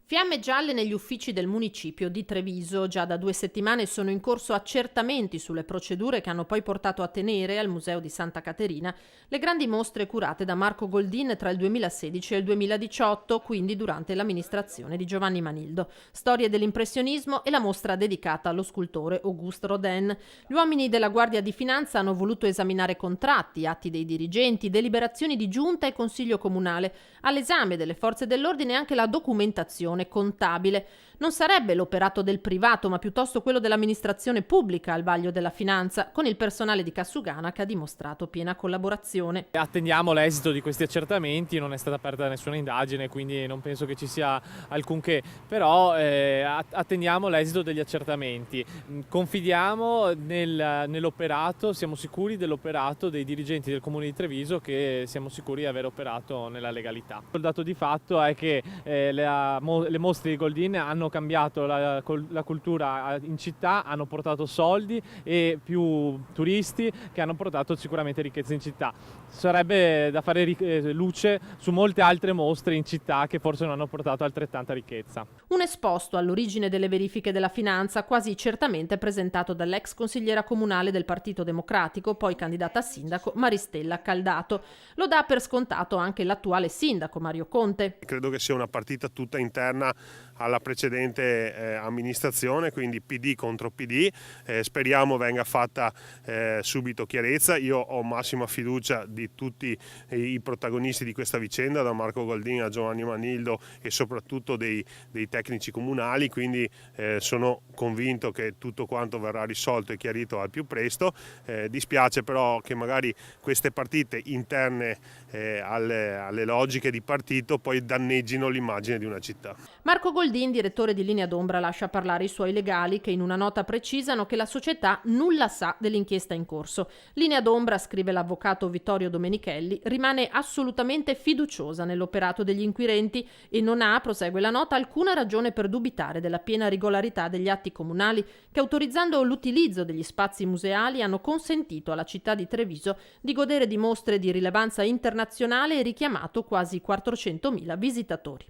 Fiamme gialle negli uffici del municipio di Treviso. Già da 2 settimane sono in corso accertamenti sulle procedure che hanno poi portato a tenere al Museo di Santa Caterina le grandi mostre curate da Marco Goldin tra il 2016 e il 2018, quindi durante l'amministrazione di Giovanni Manildo. Storie dell'impressionismo e la mostra dedicata allo scultore Auguste Rodin. Gli uomini della Guardia di Finanza hanno voluto esaminare contratti, atti dei dirigenti, deliberazioni di giunta e consiglio comunale. All'esame delle forze dell'ordine anche la documentazione contabile. Non sarebbe l'operato del privato, ma piuttosto quello dell'amministrazione pubblica al vaglio della finanza, con il personale di Cassugana che ha dimostrato piena collaborazione. Attendiamo l'esito di questi accertamenti, non è stata aperta nessuna indagine, quindi non penso che ci sia alcunché, però attendiamo l'esito degli accertamenti. Confidiamo nell'operato, siamo sicuri dell'operato dei dirigenti del Comune di Treviso, che siamo sicuri di aver operato nella legalità. Il dato di fatto è che le mostre di Goldin hanno cambiato la cultura in città, hanno portato soldi e più turisti, che hanno portato sicuramente ricchezza in città. Sarebbe da fare luce su molte altre mostre in città che forse non hanno portato altrettanta ricchezza. Un esposto all'origine delle verifiche della finanza, quasi certamente presentato dall'ex consigliera comunale del Partito Democratico, poi candidata a sindaco, Maristella Caldato. Lo dà per scontato anche l'attuale sindaco Mario Conte. Credo che sia una partita tutta interna alla precedente amministrazione, quindi PD contro PD. Speriamo venga fatta subito chiarezza. Io ho massima fiducia di tutti i protagonisti di questa vicenda, da Marco Goldin a Giovanni Manildo e soprattutto dei tecnici comunali, quindi sono convinto che tutto quanto verrà risolto e chiarito al più presto. Dispiace però che magari queste partite interne alle logiche di partito poi danneggino l'immagine di una città. Marco Goldin, direttore di Linea d'Ombra, lascia parlare i suoi legali, che in una nota precisano che la società nulla sa dell'inchiesta in corso. Linea d'Ombra, scrive l'avvocato Vittorio Domenichelli, rimane assolutamente fiduciosa nell'operato degli inquirenti e non ha, prosegue la nota, alcuna ragione per dubitare della piena regolarità degli atti comunali che, autorizzando l'utilizzo degli spazi museali, hanno consentito alla città di Treviso di godere di mostre di rilevanza internazionale e richiamato quasi 400.000 visitatori.